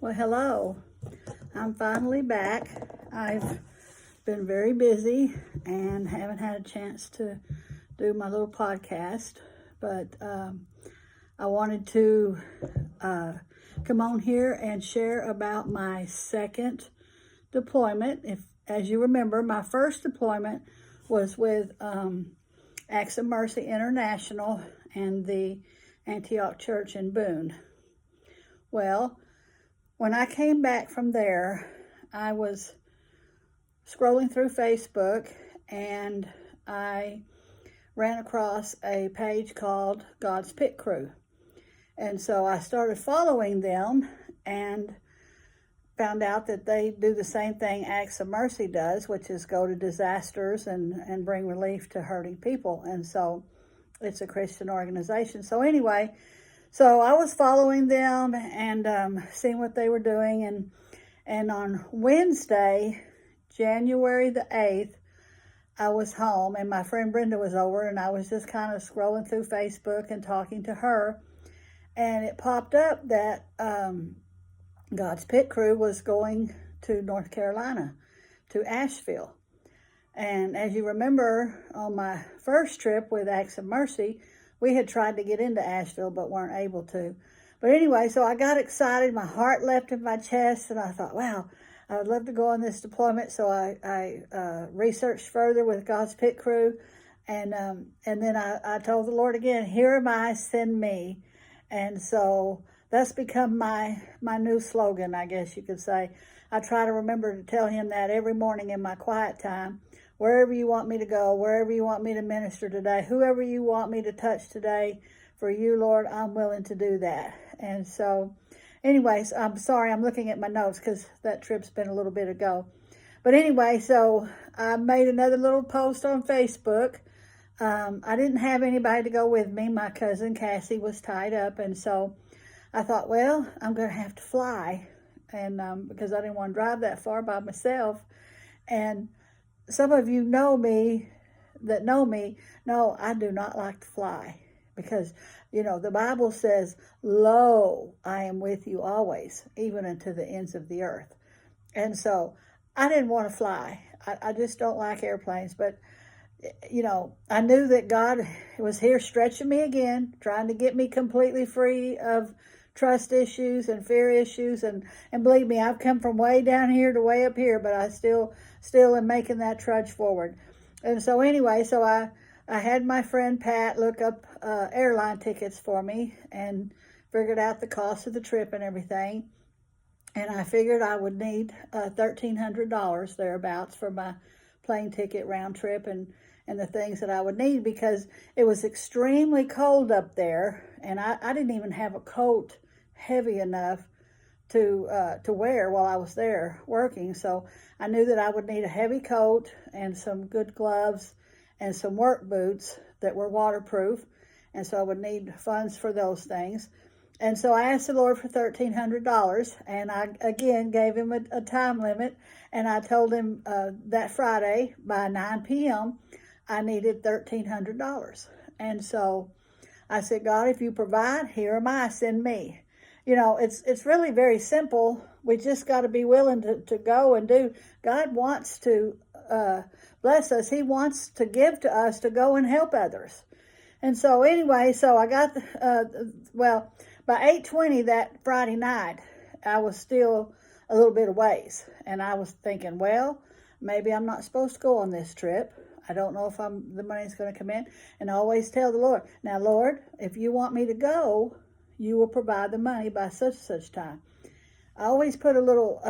Well, hello. I'm finally back. I've been very busy and haven't had a chance to do my little podcast, but I wanted to come on here and share about my second deployment. As you remember, my first deployment was with Acts of Mercy International and the Antioch Church in Boone. Well, when I came back from there, I was scrolling through Facebook and I ran across a page called God's Pit Crew. And so I started following them and found out that they do the same thing Acts of Mercy does, which is go to disasters and bring relief to hurting people. And so it's a Christian organization. So anyway, so I was following them and seeing what they were doing. And on Wednesday, January the 8th, I was home and my friend Brenda was over and I was just kind of scrolling through Facebook and talking to her. And it popped up that God's Pit Crew was going to North Carolina, to Asheville. And as you remember, on my first trip with Acts of Mercy, we had tried to get into Asheville, but weren't able to. But anyway, so I got excited. My heart leapt in my chest, and I thought, wow, I would love to go on this deployment. So I researched further with God's Pit Crew, and then I told the Lord again, here am I, send me. And so that's become my new slogan, I guess you could say. I try to remember to tell him that every morning in my quiet time. Wherever you want me to go, wherever you want me to minister today, whoever you want me to touch today, for you, Lord, I'm willing to do that. And so, anyways, I'm sorry, I'm looking at my notes because that trip's been a little bit ago. But anyway, so I made another little post on Facebook. I didn't have anybody to go with me. My cousin Cassie was tied up, and so I thought, well, I'm going to have to fly, and because I didn't want to drive that far by myself. And some of you know me, know I do not like to fly because, the Bible says, lo, I am with you always, even unto the ends of the earth. And so I didn't want to fly. I just don't like airplanes. But, I knew that God was here stretching me again, trying to get me completely free of trust issues and fear issues. And believe me, I've come from way down here to way up here, but I still am making that trudge forward. And so anyway, so I had my friend Pat look up airline tickets for me and figured out the cost of the trip and everything. And I figured I would need $1,300 thereabouts for my plane ticket round trip and the things that I would need, because it was extremely cold up there. And I didn't even have a coat heavy enough to wear while I was there working. So I knew that I would need a heavy coat and some good gloves and some work boots that were waterproof. And so I would need funds for those things. And so I asked the Lord for $1,300, and I again gave him a time limit. And I told him that Friday by 9 p.m. I needed $1,300. And so I said, God, if you provide, here am I, send me. It's really very simple. We just got to be willing to go and do. God wants to bless us. He wants to give to us to go and help others. And so anyway, so I got, by 8:20 that Friday night, I was still a little bit of ways. And I was thinking, well, maybe I'm not supposed to go on this trip. I don't know if the money's going to come in. And I always tell the Lord, now, Lord, if you want me to go, you will provide the money by such and such time. I always put a little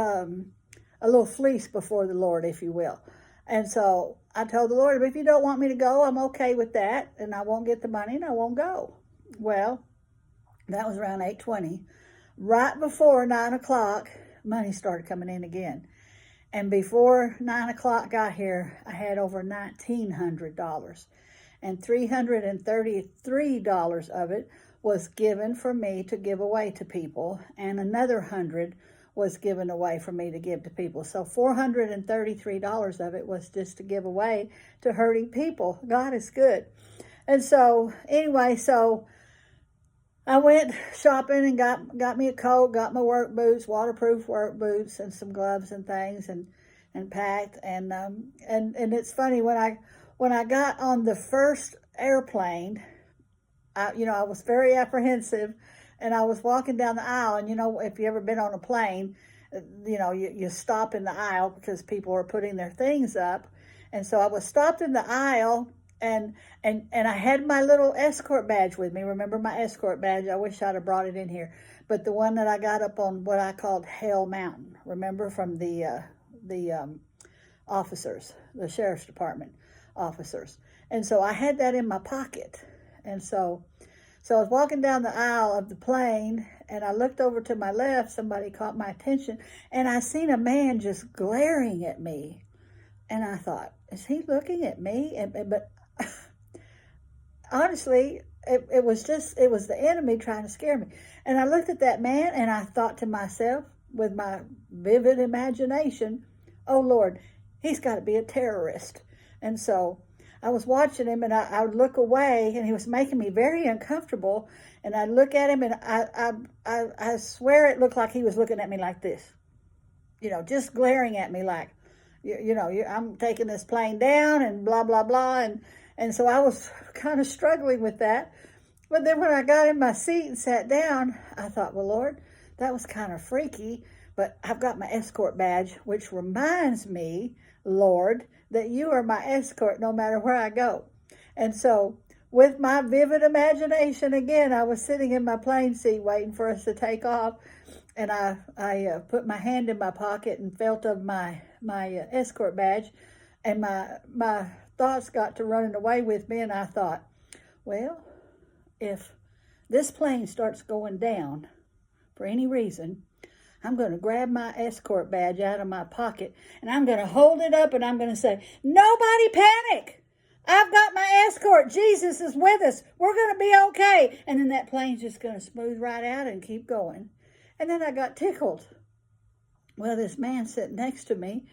fleece before the Lord, if you will. And so I told the Lord, if you don't want me to go, I'm okay with that. And I won't get the money and I won't go. Well, that was around 8:20. Right before 9 o'clock, money started coming in again. And before 9 o'clock got here, I had over $1,900. And $333 of it was given for me to give away to people. And another $100 was given away for me to give to people. So $433 of it was just to give away to hurting people. God is good. And so anyway, so I went shopping and got me a coat, got my work boots, waterproof work boots, and some gloves and things, and packed. And it's funny when I got on the first airplane, I was very apprehensive, and I was walking down the aisle. And if you ever been on a plane, you stop in the aisle because people are putting their things up, and so I was stopped in the aisle. And I had my little escort badge with me. Remember my escort badge? I wish I'd have brought it in here. But the one that I got up on what I called Hell Mountain. Remember, from the officers, the sheriff's department officers. And so I had that in my pocket. And so I was walking down the aisle of the plane, and I looked over to my left. Somebody caught my attention, and I seen a man just glaring at me. And I thought, is he looking at me? But honestly, it was the enemy trying to scare me. And I looked at that man, and I thought to myself, with my vivid imagination, oh Lord, he's got to be a terrorist. And so I was watching him, and I would look away, and he was making me very uncomfortable. And I'd look at him, and I swear it looked like he was looking at me like this, just glaring at me like, I'm taking this plane down, and blah blah blah. And so I was kind of struggling with that. But then when I got in my seat and sat down, I thought, well, Lord, that was kind of freaky, but I've got my escort badge, which reminds me, Lord, that you are my escort no matter where I go. And so with my vivid imagination, again, I was sitting in my plane seat waiting for us to take off. And I put my hand in my pocket and felt of my escort badge. And my thoughts got to running away with me. And I thought, well, if this plane starts going down for any reason, I'm going to grab my escort badge out of my pocket, and I'm going to hold it up, and I'm going to say, nobody panic. I've got my escort. Jesus is with us. We're going to be okay. And then that plane's just going to smooth right out and keep going. And then I got tickled. Well, this man sitting next to me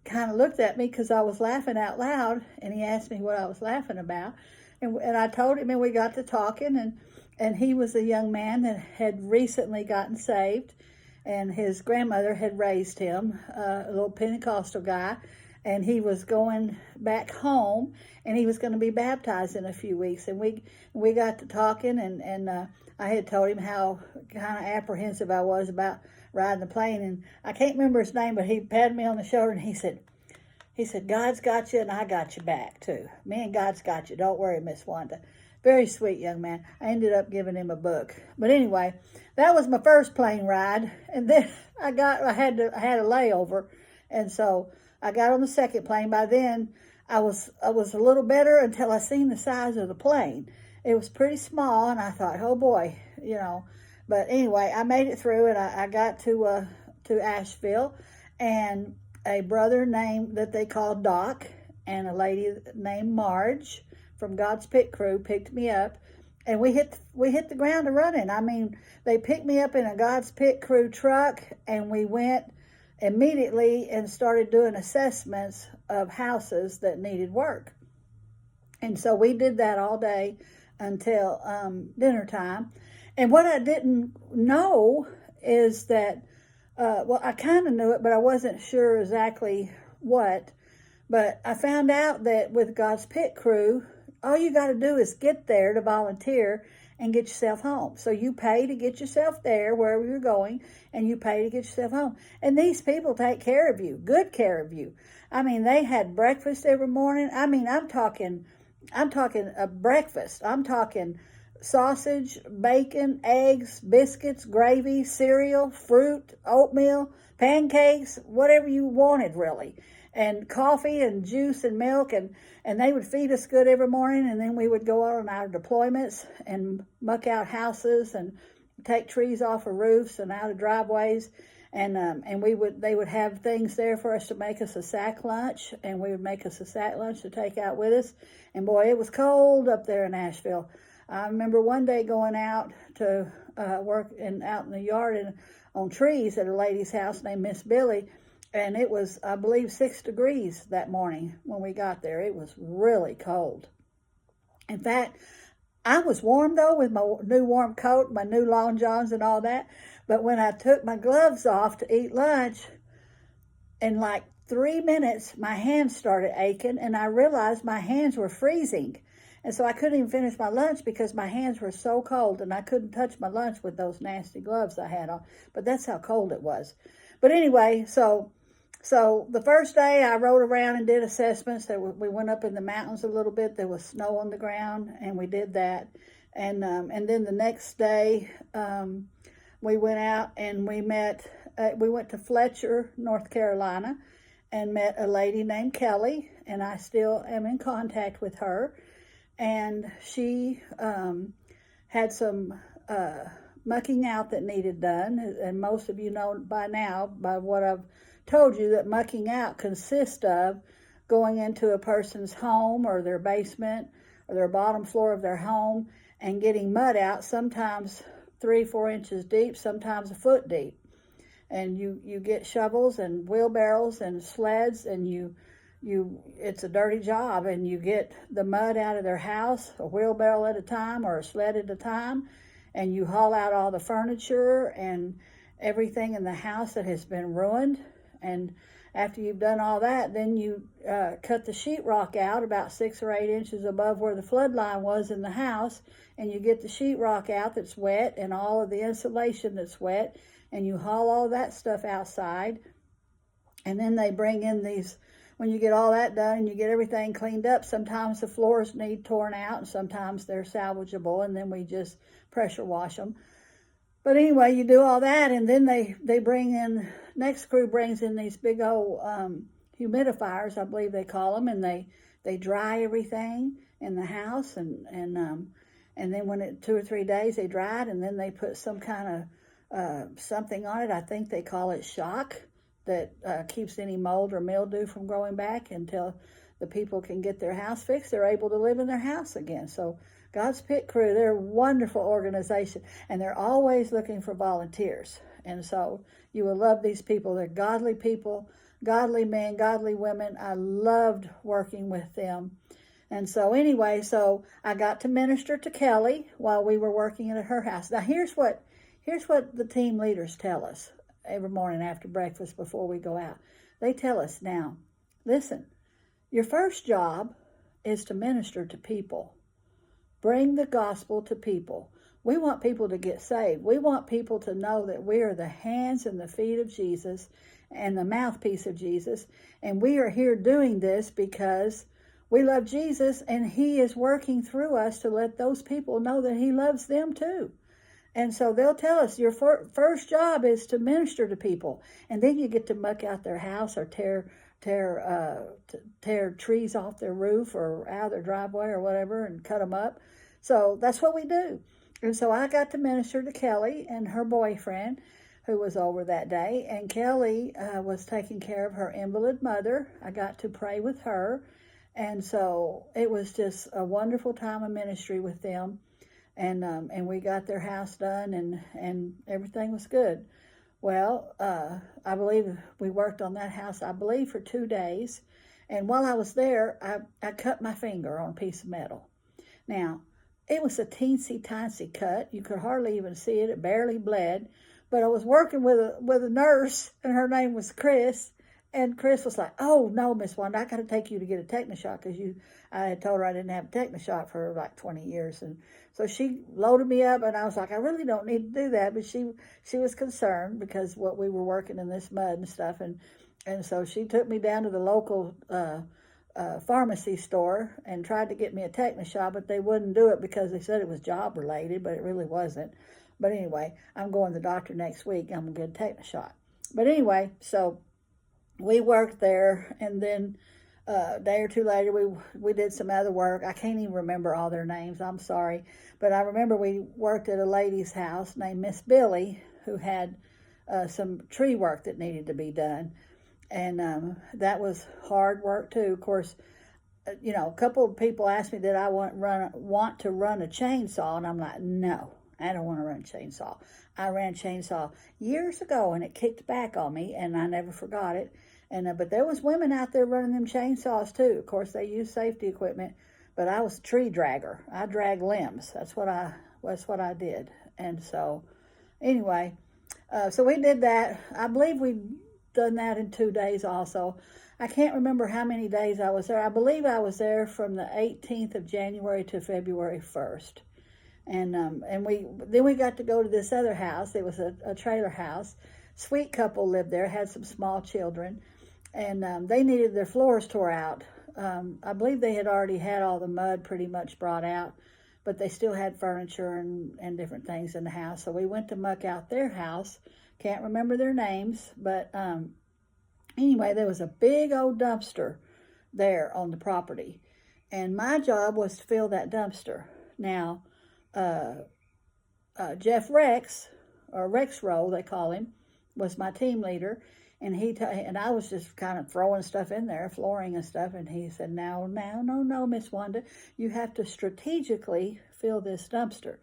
kind of looked at me because I was laughing out loud, and he asked me what I was laughing about. And I told him, and we got to talking, and he was a young man that had recently gotten saved, and his grandmother had raised him, a little Pentecostal guy, and he was going back home, and he was going to be baptized in a few weeks. And we got to talking, and I had told him how kind of apprehensive I was about riding the plane, and I can't remember his name, but he patted me on the shoulder, and he said, God's got you, and I got you back, too. Me and God's got you. Don't worry, Miss Wanda. Very sweet young man. I ended up giving him a book. But anyway, that was my first plane ride. And then I had a layover. And so I got on the second plane. By then, I was a little better until I seen the size of the plane. It was pretty small, and I thought, oh boy, But anyway, I made it through, and I got to Asheville, and a brother named that they called Doc, and a lady named Marge from God's Pit Crew picked me up, and we hit the ground running. I mean, they picked me up in a God's Pit Crew truck, and we went immediately and started doing assessments of houses that needed work. And so we did that all day until dinner time. And what I didn't know is that, I kind of knew it, but I wasn't sure exactly what. But I found out that with God's Pit Crew, all you got to do is get there to volunteer and get yourself home. So you pay to get yourself there wherever you're going, and you pay to get yourself home. And these people take care of you, good care of you. I mean, they had breakfast every morning. I mean, I'm talking a breakfast. I'm talking sausage, bacon, eggs, biscuits, gravy, cereal, fruit, oatmeal, pancakes, whatever you wanted, really. And coffee and juice and milk, and they would feed us good every morning, and then we would go on our deployments and muck out houses and take trees off of roofs and out of driveways, and they would have things there for us to make us a sack lunch, and we would make us a sack lunch to take out with us. And boy, it was cold up there in Asheville. I remember one day going out to work out in the yard on trees at a lady's house named Miss Billy. And it was, I believe, 6 degrees that morning when we got there. It was really cold. In fact, I was warm though with my new warm coat, my new long johns and all that. But when I took my gloves off to eat lunch, in like 3 minutes, my hands started aching, and I realized my hands were freezing. And so I couldn't even finish my lunch because my hands were so cold, and I couldn't touch my lunch with those nasty gloves I had on. But that's how cold it was. But anyway, so the first day I rode around and did assessments. We went up in the mountains a little bit. There was snow on the ground, and we did that. And then the next day, we went out and we went to Fletcher, North Carolina, and met a lady named Kelly, and I still am in contact with her. And she had some mucking out that needed done, and most of you know by now, by what I've told you, that mucking out consists of going into a person's home or their basement or their bottom floor of their home and getting mud out, sometimes 3-4 inches deep, sometimes a foot deep. And you get shovels and wheelbarrows and sleds, and it's a dirty job, and you get the mud out of their house, a wheelbarrow at a time or a sled at a time, and you haul out all the furniture and everything in the house that has been ruined. And after you've done all that, then you cut the sheetrock out about 6 or 8 inches above where the flood line was in the house, and you get the sheetrock out that's wet and all of the insulation that's wet, and you haul all that stuff outside. And then they bring in these, when you get all that done and you get everything cleaned up, sometimes the floors need torn out and sometimes they're salvageable, and then we just pressure wash them. But anyway, you do all that, and then they bring in, next crew brings in these big old humidifiers, I believe they call them, and they dry everything in the house, and then when it 2 or 3 days they dry it, and then they put some kind of something on it. I think they call it shock, that keeps any mold or mildew from growing back until the people can get their house fixed. They're able to live in their house again. So God's Pit Crew, they're a wonderful organization, and they're always looking for volunteers. And so you will love these people. They're godly people, godly men, godly women. I loved working with them. And so anyway, so I got to minister to Kelly while we were working at her house. Now here's what the team leaders tell us every morning after breakfast before we go out. They tell us, now, listen, your first job is to minister to people. Bring the gospel to people. We want people to get saved. We want people to know that we are the hands and the feet of Jesus and the mouthpiece of Jesus. And we are here doing this because we love Jesus, and he is working through us to let those people know that he loves them too. And so they'll tell us, your first job is to minister to people. And then you get to muck out their house or tear trees off their roof or out of their driveway or whatever and cut them up. So that's what we do. And so I got to minister to Kelly and her boyfriend, who was over that day. And Kelly was taking care of her invalid mother. I got to pray with her. And so it was just a wonderful time of ministry with them. And we got their house done, and everything was good. Well, I believe we worked on that house, I believe, for 2 days. And while I was there, I cut my finger on a piece of metal. Now, it was a teensy-tiny cut. You could hardly even see it. It barely bled. But I was working with a nurse, and her name was Chris. And Chris was like, "Oh, no, Miss Wanda, I got to take you to get a Technoshot," because I had told her I didn't have a Technoshot for like 20 years. And so she loaded me up, and I was like, I really don't need to do that. But she was concerned because what we were working in this mud and stuff. And so she took me down to the local pharmacy store and tried to get me a Technoshot, but they wouldn't do it because they said it was job related, but it really wasn't. But anyway, I'm going to the doctor next week. I'm going to get a Technoshot. But anyway, so we worked there, and then a day or two later, we did some other work. I can't even remember all their names. I'm sorry. But I remember we worked at a lady's house named Miss Billy, who had some tree work that needed to be done. And that was hard work, too. Of course, a couple of people asked me, did I want to run a chainsaw? And I'm like, no, I don't want to run a chainsaw. I ran a chainsaw years ago, and it kicked back on me, and I never forgot it. And but there was women out there running them chainsaws too. Of course, they use safety equipment, but I was a tree dragger. I dragged limbs. That's what I did. And so, anyway, so we did that. I believe we done that in 2 days also. I can't remember how many days I was there. I believe I was there from the 18th of January to February 1st. And we got to go to this other house. It was a trailer house. Sweet couple lived there, had some small children, and they needed their floors tore out. I believe they had already had all the mud pretty much brought out, but they still had furniture and different things in the house. So we went to muck out their house. Can't remember their names, but anyway, there was a big old dumpster there on the property, and my job was to fill that dumpster. Now, Jeff Rex, or Rex Roll, they call him, was my team leader, and and I was just kind of throwing stuff in there, flooring and stuff, and he said, no, Miss Wanda, you have to strategically fill this dumpster.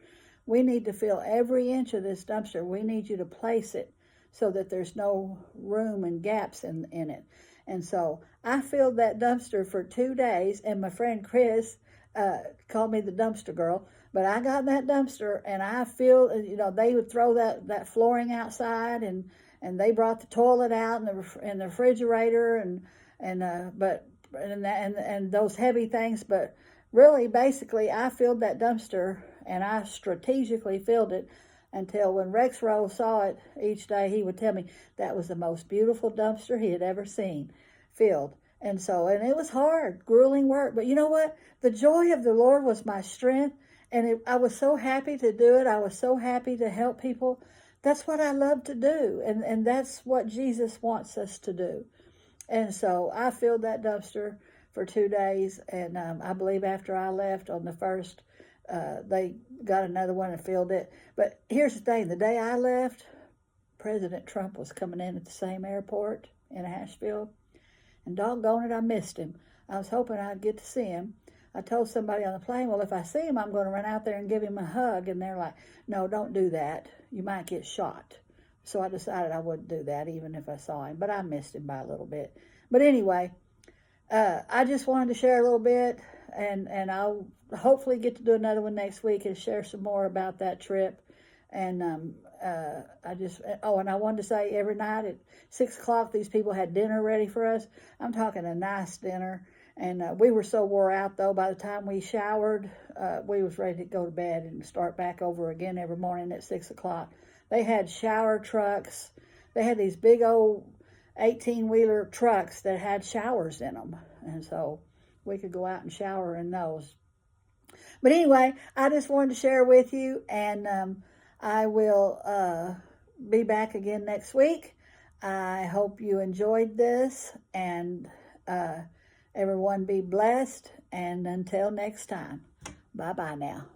We need to fill every inch of this dumpster. We need you to place it so that there's no room and gaps in it. And so I filled that dumpster for 2 days, and my friend Chris called me the dumpster girl. But I got in that dumpster, and I feel, they would throw that flooring outside, and they brought the toilet out and the refrigerator and those heavy things. But really, basically, I filled that dumpster, and I strategically filled it until when Rex Rose saw it each day, he would tell me that was the most beautiful dumpster he had ever seen filled. And it was hard, grueling work. But you know what? The joy of the Lord was my strength. And I was so happy to do it. I was so happy to help people. That's what I love to do. And that's what Jesus wants us to do. And so I filled that dumpster for 2 days. And I believe after I left on the 1st, they got another one and filled it. But here's the thing. The day I left, President Trump was coming in at the same airport in Asheville. And doggone it, I missed him. I was hoping I'd get to see him. I told somebody on the plane, well, if I see him, I'm going to run out there and give him a hug. And they're like, no, don't do that. You might get shot. So I decided I wouldn't do that even if I saw him. But I missed him by a little bit. But anyway, I just wanted to share a little bit. And I'll hopefully get to do another one next week and share some more about that trip. And and I wanted to say every night at 6 o'clock, these people had dinner ready for us. I'm talking a nice dinner. And we were so wore out, though, by the time we showered, we was ready to go to bed and start back over again every morning at 6 o'clock. They had shower trucks. They had these big old 18-wheeler trucks that had showers in them. And so we could go out and shower in those. But anyway, I just wanted to share with you, and I will be back again next week. I hope you enjoyed this, and everyone be blessed, and until next time, bye-bye now.